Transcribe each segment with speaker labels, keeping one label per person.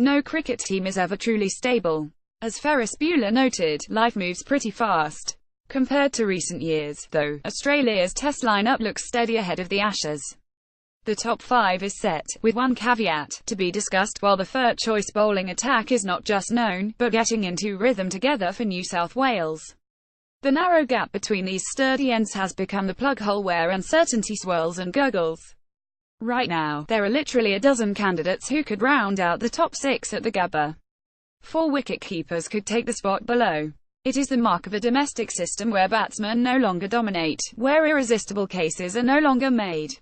Speaker 1: No cricket team is ever truly stable. As Ferris Bueller noted, life moves pretty fast. Compared to recent years, though, Australia's test lineup looks steady ahead of the Ashes. The top 5 is set, with one caveat, to be discussed, while the first-choice bowling attack is not just known, but getting into rhythm together for New South Wales. The narrow gap between these sturdy ends has become the plug hole where uncertainty swirls and gurgles. Right now, there are literally a dozen candidates who could round out the top 6 at the Gabba. 4 wicket-keepers could take the spot below. It is the mark of a domestic system where batsmen no longer dominate, where irresistible cases are no longer made.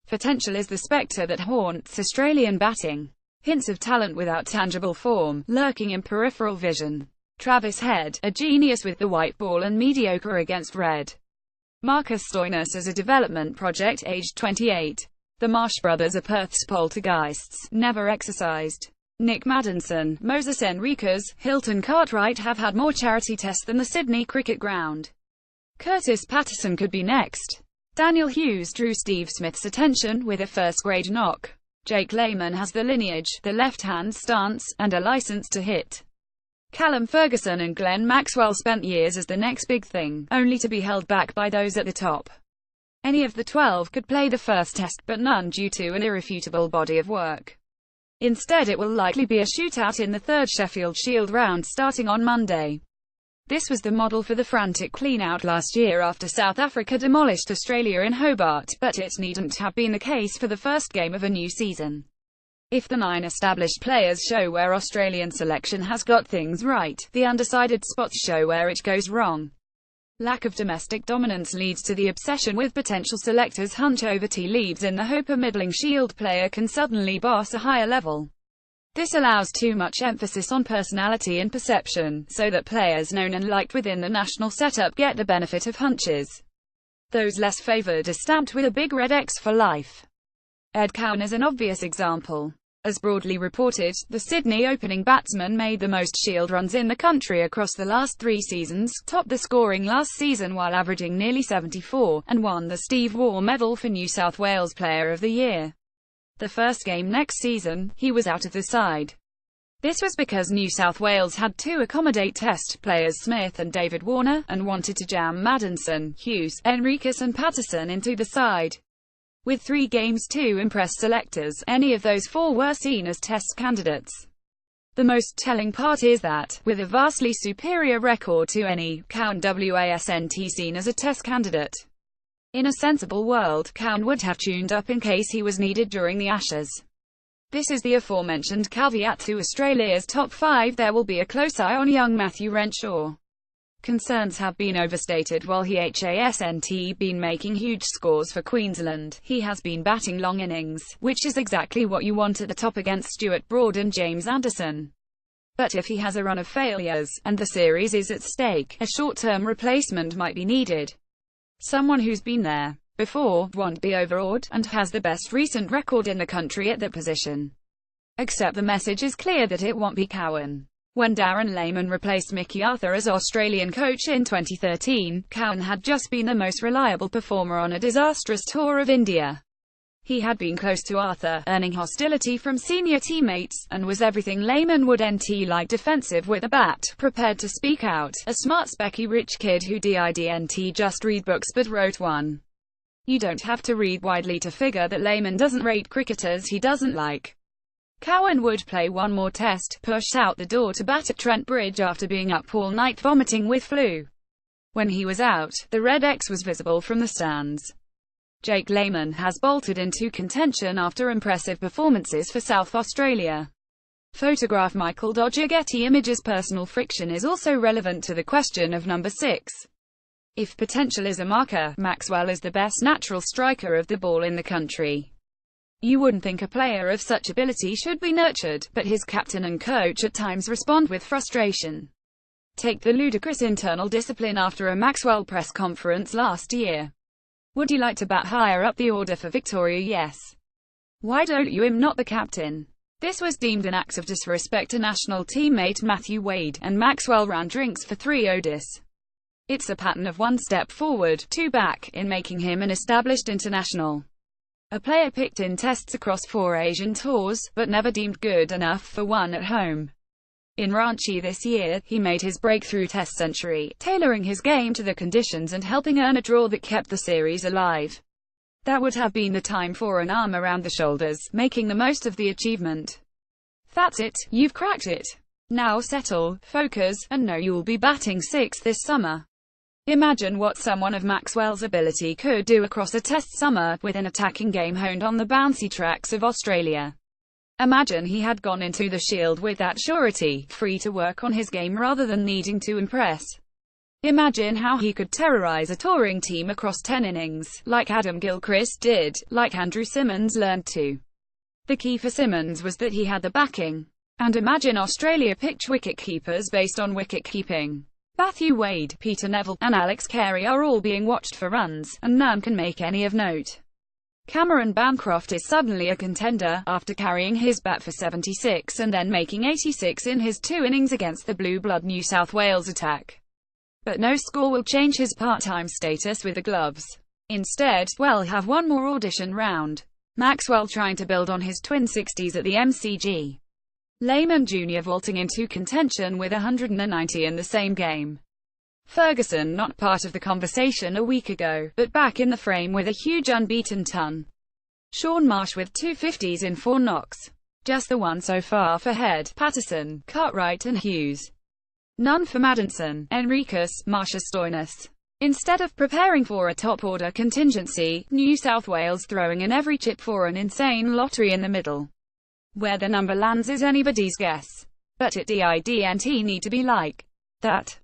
Speaker 1: Potential is the spectre that haunts Australian batting. Hints of talent without tangible form, lurking in peripheral vision. Travis Head, a genius with the white ball and mediocre against red. Marcus Stoinis as a development project aged 28. The Marsh brothers are Perth's poltergeists, never exercised. Nick Maddinson, Moses Henriques, Hilton Cartwright have had more charity tests than the Sydney Cricket Ground. Curtis Patterson could be next. Daniel Hughes drew Steve Smith's attention with a first-grade knock. Jake Layman has the lineage, the left-hand stance, and a license to hit. Callum Ferguson and Glenn Maxwell spent years as the next big thing, only to be held back by those at the top. Any of the 12 could play the first test, but none due to an irrefutable body of work. Instead, it will likely be a shootout in the third Sheffield Shield round starting on Monday. This was the model for the frantic clean-out last year after South Africa demolished Australia in Hobart, but it needn't have been the case for the first game of a new season. If the 9 established players show where Australian selection has got things right, the undecided spots show where it goes wrong. Lack of domestic dominance leads to the obsession with potential selectors' hunch over tea leaves in the hope a middling Shield player can suddenly boss a higher level. This allows too much emphasis on personality and perception, so that players known and liked within the national setup get the benefit of hunches. Those less favoured are stamped with a big red X for life. Ed Cowan is an obvious example. As broadly reported, the Sydney opening batsman made the most Shield runs in the country across the last 3 seasons, topped the scoring last season while averaging nearly 74, and won the Steve Waugh Medal for New South Wales Player of the Year. The first game next season, he was out of the side. This was because New South Wales had to accommodate test players Smith and David Warner, and wanted to jam Maddinson, Hughes, Henriques and Patterson into the side. With 3 games to impress selectors, any of those 4 were seen as test candidates. The most telling part is that, with a vastly superior record to any, Cowan wasn't seen as a test candidate. In a sensible world, Cowan would have tuned up in case he was needed during the Ashes. This is the aforementioned caveat to Australia's top 5. There will be a close eye on young Matthew Renshaw. Concerns have been overstated. While he hasn't been making huge scores for Queensland, he has been batting long innings, which is exactly what you want at the top against Stuart Broad and James Anderson. But if he has a run of failures, and the series is at stake, a short-term replacement might be needed. Someone who's been there before, won't be overawed, and has the best recent record in the country at that position. Except the message is clear that it won't be Cowan. When Darren Lehmann replaced Mickey Arthur as Australian coach in 2013, Cowan had just been the most reliable performer on a disastrous tour of India. He had been close to Arthur, earning hostility from senior teammates, and was everything Lehmann wouldn't like: defensive with a bat, prepared to speak out, a smart specky rich kid who didn't just read books but wrote one. You don't have to read widely to figure that Lehmann doesn't rate cricketers he doesn't like. Cowan would play one more test, push out the door to bat at Trent Bridge after being up all night vomiting with flu. When he was out, the red X was visible from the stands. Jake Layman has bolted into contention after impressive performances for South Australia. Photograph Michael Dodger Getty Images. Personal friction is also relevant to the question of number 6. If potential is a marker, Maxwell is the best natural striker of the ball in the country. You wouldn't think a player of such ability should be nurtured, but his captain and coach at times respond with frustration. Take the ludicrous internal discipline after a Maxwell press conference last year. Would you like to bat higher up the order for Victoria? Yes. Why don't you? I'm not the captain. This was deemed an act of disrespect to national teammate Matthew Wade, and Maxwell ran drinks for 3 Odis. It's a pattern of 1 step forward, 2 back, in making him an established international. A player picked in tests across 4 Asian tours, but never deemed good enough for one at home. In Ranchi this year, he made his breakthrough Test century, tailoring his game to the conditions and helping earn a draw that kept the series alive. That would have been the time for an arm around the shoulders, making the most of the achievement. That's it, you've cracked it. Now settle, focus, and know you'll be batting 6th this summer. Imagine what someone of Maxwell's ability could do across a Test summer, with an attacking game honed on the bouncy tracks of Australia. Imagine he had gone into the Shield with that surety, free to work on his game rather than needing to impress. Imagine how he could terrorize a touring team across 10 innings, like Adam Gilchrist did, like Andrew Simmons learned to. The key for Simmons was that he had the backing. And imagine Australia picked wicket-keepers based on wicket-keeping. Matthew Wade, Peter Neville, and Alex Carey are all being watched for runs, and none can make any of note. Cameron Bancroft is suddenly a contender, after carrying his bat for 76 and then making 86 in his 2 innings against the Blue Blood New South Wales attack. But no score will change his part-time status with the gloves. Instead, we'll have one more audition round. Maxwell trying to build on his twin 60s at the MCG. Lehman Jr. vaulting into contention with 190 in the same game. Ferguson not part of the conversation a week ago, but back in the frame with a huge unbeaten ton. Shaun Marsh with 250s in 4 knocks. Just the one so far for Head, Patterson, Cartwright and Hughes. None for Maddinson, Enriquez, Marcia Stoinis. Instead of preparing for a top-order contingency, New South Wales throwing in every chip for an insane lottery in the middle. Where the number lands is anybody's guess. But it didn't need to be like that.